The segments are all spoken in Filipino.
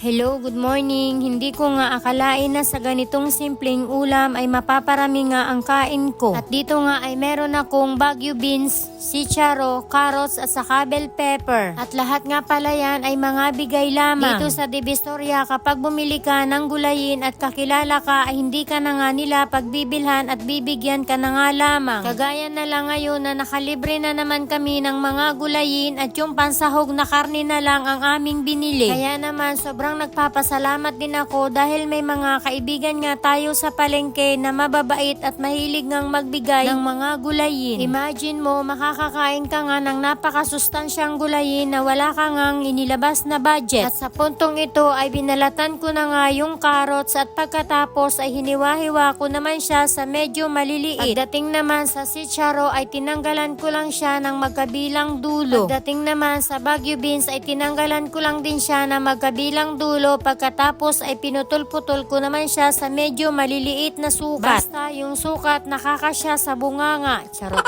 Hello, good morning. Hindi ko nga akalain na sa ganitong simpleng ulam ay mapaparami nga ang kain ko. At dito nga ay meron akong Baguio beans, chicharo, carrots at saka bell pepper. At lahat nga pala yan ay mga bigay lamang. Dito sa Divisoria, kapag bumili ka ng gulayin at kakilala ka ay hindi ka na nga nila pagbibilhan at bibigyan ka na nga lamang. Kagaya na lang ngayon na nakalibre na naman kami ng mga gulayin at yung pansahog na karne na lang ang aming binili. Kaya naman sobrang nagpapasalamat din ako dahil may mga kaibigan nga tayo sa palengke na mababait at mahilig ngang magbigay ng mga gulayin. Imagine mo, makakakain ka nga ng napakasustansyang gulayin na wala ka ngang inilabas na budget. At sa puntong ito ay binalatan ko na nga yung carrots at pagkatapos ay hiniwa-hiwa ko naman siya sa medyo maliliit. Pagdating naman sa chicharo ay tinanggalan ko lang siya ng magkabilang dulo. Pagdating naman sa Baguio beans ay tinanggalan ko lang din siya ng magkabilang dulo, pagkatapos ay pinutol-putol ko naman siya sa medyo maliliit na sukat. Basta yung sukat nakakasya sa bunganga. Charot.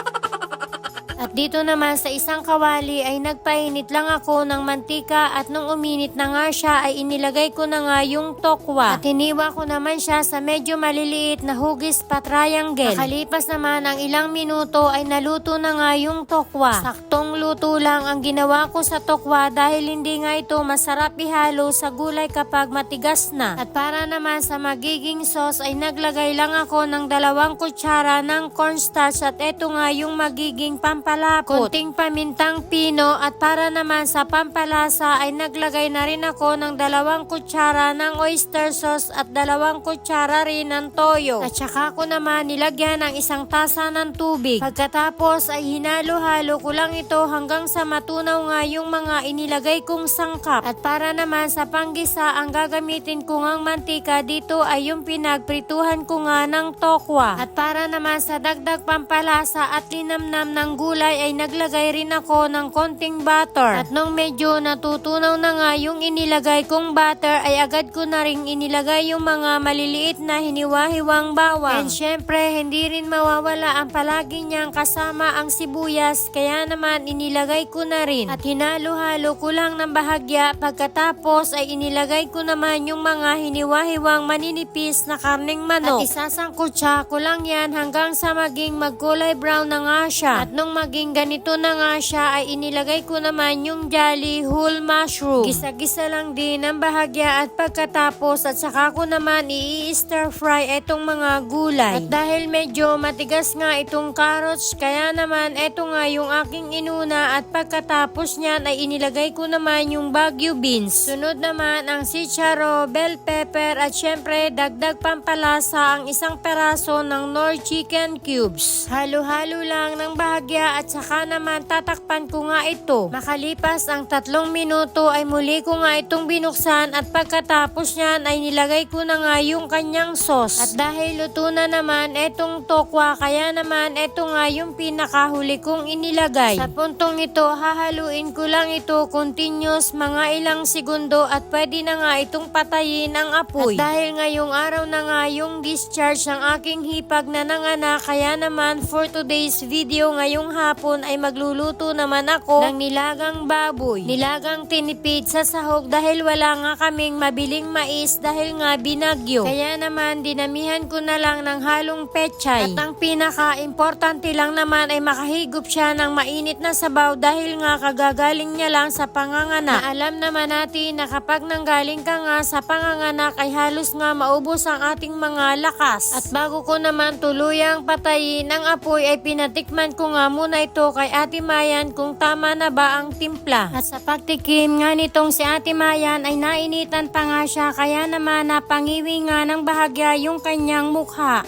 At dito naman sa isang kawali ay nagpainit lang ako ng mantika at nung uminit na nga siya ay inilagay ko na nga yung tokwa. At hiniwa ko naman siya sa medyo maliliit na hugis pa triangle. Nakalipas naman ang ilang minuto ay naluto na nga yung tokwa. Saktong luto lang ang ginawa ko sa tokwa dahil hindi nga ito masarap ihalo sa gulay kapag matigas na. At para naman sa magiging sauce ay naglagay lang ako ng 2 kutsara ng cornstarch at eto nga yung magiging pampalapot. Kunting pamintang pino at para naman sa pampalasa ay naglagay na rin ako ng 2 kutsara ng oyster sauce at 2 kutsara rin ng toyo. At saka ko naman nilagyan ng 1 tasa ng tubig. Pagkatapos ay hinalo-halo ko lang ito hanggang sa matunaw nga yung mga inilagay kong sangkap. At para naman sa panggisa ang gagamitin ko ngang mantika dito ay yung pinagprituhan ko nga ng tokwa. At para naman sa dagdag pampalasa at linamnam ng gulay ay naglagay rin ako ng konting butter. At nung medyo natutunaw na nga yung inilagay kong butter ay agad ko na rin inilagay yung mga maliliit na hiniwa-hiwang bawang. And syempre hindi rin mawawala ang palagi niyang kasama ang sibuyas kaya naman inilagay ko na rin. At hinalo-halo ko lang ng bahagya pagkatapos ay inilagay ko naman yung mga hiniwa-hiwang maninipis na karneng manok. At isasangkutsa ko lang yan hanggang sa maging magkulay brown na nga siya. At nung maging ganito na nga siya ay inilagay ko naman yung jolly whole mushroom. Gisa-gisa lang din ang bahagya at pagkatapos at saka ko naman i-stir fry itong mga gulay. At dahil medyo matigas nga itong carrots kaya naman eto nga yung aking inuna at pagkatapos niyan ay inilagay ko naman yung Baguio beans. Sunod naman ang chicharo, bell pepper at syempre dagdag pampalasa ang 1 peraso ng Knorr chicken cubes. Halo-halo lang ng bahagya at saka naman tatakpan ko nga ito. Makalipas ang 3 minuto ay muli ko nga itong binuksan at pagkatapos niyan ay nilagay ko na nga yung kanyang sauce. At dahil luto na naman etong tokwa kaya naman eto nga yung pinakahuli kong inilagay. Sa puntong ito hahaluin ko lang ito continuous mga ilang segundo at pwede na nga itong patayin ang apoy. At dahil ngayong araw na nga yung discharge ng aking hipag na nanganak kaya naman for today's video ngayong hapon ay magluluto naman ako ng nilagang baboy. Nilagang tinipid sa sahog dahil wala nga kaming mabiling mais dahil nga binagyo. Kaya naman dinamihan ko na lang ng halong pechay. At ang pinaka-importante lang naman ay makahigop siya ng mainit na sabaw dahil nga kagagaling niya lang sa panganganak. Na alam naman natin na kapag nanggaling ka nga sa panganganak ay halos nga maubos ang ating mga lakas. At bago ko naman tuluyang patayin ang apoy ay pinatikman ko nga muna ito kay Ate Mayan kung tama na ba ang timpla. At sa pagtikim nga nitong si Ate Mayan ay nainitan pa nga siya kaya naman napangiwi nga ng bahagya yung kanyang mukha.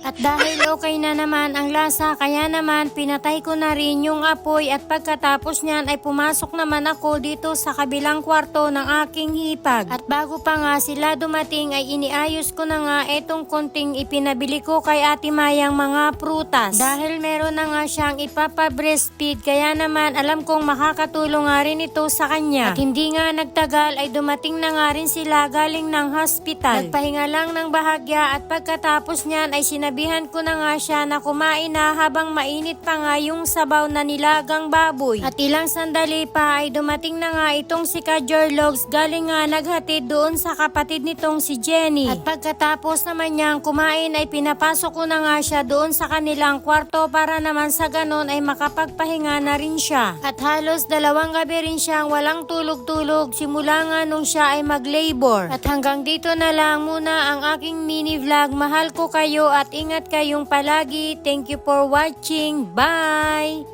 At dahil okay na naman ang lasa kaya naman pinatay ko na rin yung apoy at pagkatapos niyan ay pumasok naman ako dito sa kabilang kwarto ng aking hipag. At bago pa nga sila dumating ay iniayos ko na nga etong konting ipinabili ko kay Ate Mayang mga prutas. Dahil meron na nga siyang ipapa-breastfeed kaya naman alam kong makakatulong nga rin ito sa kanya. At hindi nga nagtagal ay dumating na nga rin sila galing ng hospital. Nagpahinga lang ng bahagya at pagkatapos niyan ay sinabi sinabihan ko na nga siya na kumain na habang mainit pa nga yung sabaw na nilagang baboy. At ilang sandali pa ay dumating na nga itong si Kajorlogs galing nga naghatid doon sa kapatid nitong si Jenny. At pagkatapos naman niyang kumain ay pinapasok ko na nga siya doon sa kanilang kwarto para naman sa ganon ay makapagpahinga na rin siya. At halos 2 gabi rin siyang walang tulog-tulog simula nga nung siya ay mag-labor. At hanggang dito na lang muna ang aking mini vlog. Mahal ko kayo at ingat kayong palagi. Thank you for watching. Bye!